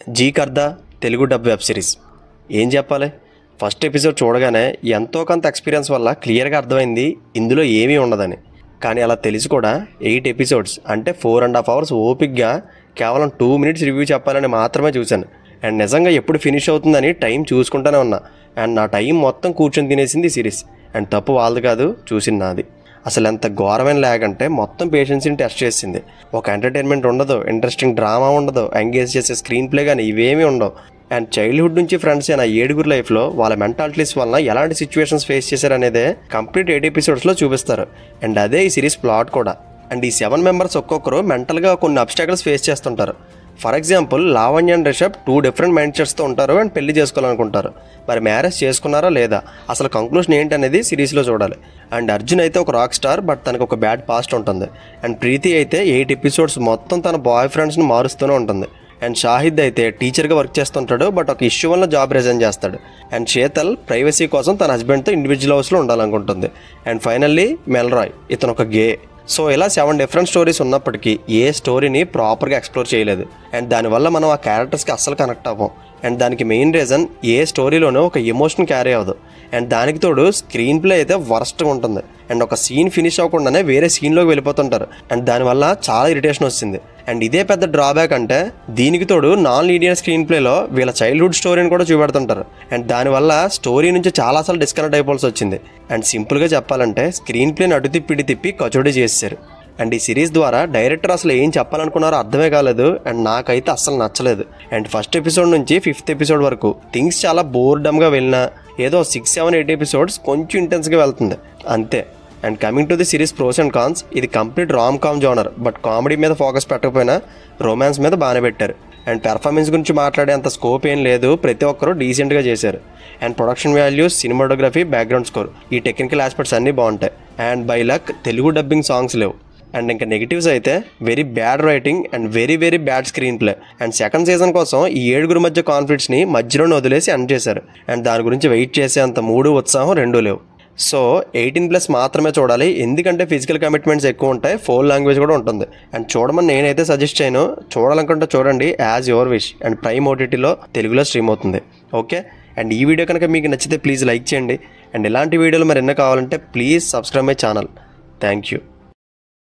G Karda Telugu dub web series. ఏం చెప్పాలి, first episode చూడగానే ఎంతో కొంత ఎక్స్పీరియన్స్ వల్ల క్లియర్గా అర్థమైంది ఇందులో ఏమీ ఉండదని. కానీ అలా తెలిసి కూడా 8 ఎపిసోడ్స్ అంటే 4.5 hours ఓపిక్గా కేవలం 2 minutes రివ్యూ చెప్పాలని మాత్రమే చూశాను. అండ్ నిజంగా ఎప్పుడు ఫినిష్ అవుతుందని టైం చూసుకుంటూనే ఉన్నా. అండ్ నా టైం మొత్తం కూర్చొని తినేసింది ఈ సిరీస్. అండ్ తప్పు వాళ్ళది కాదు, చూసింది నాది. అసలు ఎంత ఘోరమైన లేకంటే మొత్తం పేషెన్స్ని టెస్ట్ చేసింది. ఒక ఎంటర్టైన్మెంట్ ఉండదు, ఇంట్రెస్టింగ్ డ్రామా ఉండదు, ఎంగేజ్ చేసే స్క్రీన్ ప్లే కానీ ఇవేమీ ఉండవు. అండ్ చైల్డ్హుడ్ నుంచి ఫ్రెండ్స్ అయిన 7 లైఫ్లో వాళ్ళ మెంటాలిటీస్ వలన ఎలాంటి సిచ్యువేషన్స్ ఫేస్ చేశారనేదే కంప్లీట్ 8 episodes చూపిస్తారు. అండ్ అదే ఈ సిరీస్ ప్లాట్ కూడా. అండ్ ఈ 7 members ఒక్కొక్కరు మెంటల్గా కొన్ని అబ్స్టాకల్స్ ఫేస్ చేస్తుంటారు. For example Lavanya and Rishabh 2 different mind సెట్స్తో ఉంటారు అండ్ పెళ్లి చేసుకోవాలనుకుంటారు. మరి మ్యారేజ్ చేసుకున్నారా లేదా, అసలు కంక్లూషన్ ఏంటి అనేది సిరీస్లో చూడాలి. అండ్ అర్జున్ అయితే ఒక రాక్ స్టార్, బట్ తనకు ఒక బ్యాడ్ పాస్ట్ ఉంటుంది. అండ్ ప్రీతి అయితే 8 episodes మొత్తం తన బాయ్ ఫ్రెండ్స్ని మారుస్తూనే ఉంటుంది. అండ్ షాహిద్ అయితే టీచర్గా వర్క్ చేస్తుంటాడు, బట్ ఒక ఇష్యూ వల్ల జాబ్ రిజైన్ చేస్తాడు. అండ్ శీతల్ ప్రైవసీ కోసం తన హస్బెండ్తో ఇండివిజువల్ హౌస్లో ఉండాలనుకుంటుంది. అండ్ ఫైనల్లీ మెల్రాయ్, ఇతను ఒక గే. సో ఇలా 7 different స్టోరీస్ ఉన్నప్పటికీ ఏ స్టోరీని ప్రాపర్గా ఎక్స్ప్లోర్ చేయలేదు. అండ్ దానివల్ల మనం ఆ క్యారెక్టర్స్కి అస్సలు కనెక్ట్ అవ్వం. అండ్ దానికి మెయిన్ రీజన్ ఏ స్టోరీలోనూ ఒక ఎమోషన్ క్యారీ అవ్వదు. అండ్ దానికి తోడు స్క్రీన్ ప్లే అయితే వరస్ట్గా ఉంటుంది. అండ్ ఒక సీన్ ఫినిష్ అవ్వకుండానే వేరే సీన్లోకి వెళ్ళిపోతుంటారు. అండ్ దానివల్ల చాలా ఇరిటేషన్ వచ్చింది. అండ్ ఇదే పెద్ద డ్రాబ్యాక్ అంటే దీనికి తోడు నాన్ లీనియర్ స్క్రీన్ ప్లేలో వీళ్ళ చైల్డ్హుడ్ స్టోరీని కూడా చూపెడుతుంటారు. అండ్ దానివల్ల స్టోరీ నుంచి చాలాసార్లు డిస్కనెక్ట్ అయిపోవాల్సి వచ్చింది. అండ్ సింపుల్గా చెప్పాలంటే స్క్రీన్ ప్లేని అటు తిప్పి కచోడీ చేశారు. అండ్ ఈ సిరీస్ ద్వారా డైరెక్టర్ అసలు ఏం చెప్పాలనుకున్నారో అర్థమే కాలేదు. అండ్ నాకైతే అస్సలు నచ్చలేదు. అండ్ ఫస్ట్ ఎపిసోడ్ నుంచి 5th episode వరకు థింగ్స్ చాలా బోర్డమ్గా వెళ్ళినా ఏదో 6, 7, 8 episodes కొంచెం ఇంటెన్స్గా వెళ్తుంది అంతే. And coming to the series pros and cons, ఇది complete rom com genre, but comedy మీద ఫోకస్ పెట్టకపోయినా రొమాన్స్ మీద బాగానే పెట్టారు. అండ్ పెర్ఫార్మెన్స్ గురించి మాట్లాడే అంత స్కోప్ ఏం లేదు, ప్రతి ఒక్కరూ డీసెంట్గా చేశారు. And production values, cinematography, background score, ఈ టెక్నికల్ ఆస్పెక్ట్స్ అన్నీ బాగుంటాయి. And by luck Telugu dubbing songs లేవు. అండ్ ఇంకా నెగిటివ్స్ అయితే very bad writing and very bad screen play. And second season కోసం ఈ 7 మధ్య కాన్ఫ్లిక్ట్స్ని మధ్యలోనే వదిలేసి ఎండ్ చేశారు. అండ్ దాని గురించి వెయిట్ చేసే అంత మూడు ఉత్సాహం రెండూ లేవు. సో 18+ మాత్రమే చూడాలి, ఎందుకంటే ఫిజికల్ కమిట్మెంట్స్ ఎక్కువ ఉంటాయి, ఫోన్ లాంగ్వేజ్ కూడా ఉంటుంది. అండ్ చూడమని నేనైతే సజెస్ట్ చేయను, చూడాలనుకుంటే చూడండి, as your wish. And Prime OTTలో తెలుగులో స్ట్రీమ్ అవుతుంది. ఓకే. అండ్ ఈ వీడియో కనుక మీకు నచ్చితే ప్లీజ్ లైక్ చేయండి. అండ్ ఇలాంటి వీడియోలు మరి ఎన్నో కావాలంటే please subscribe my channel. Thank you.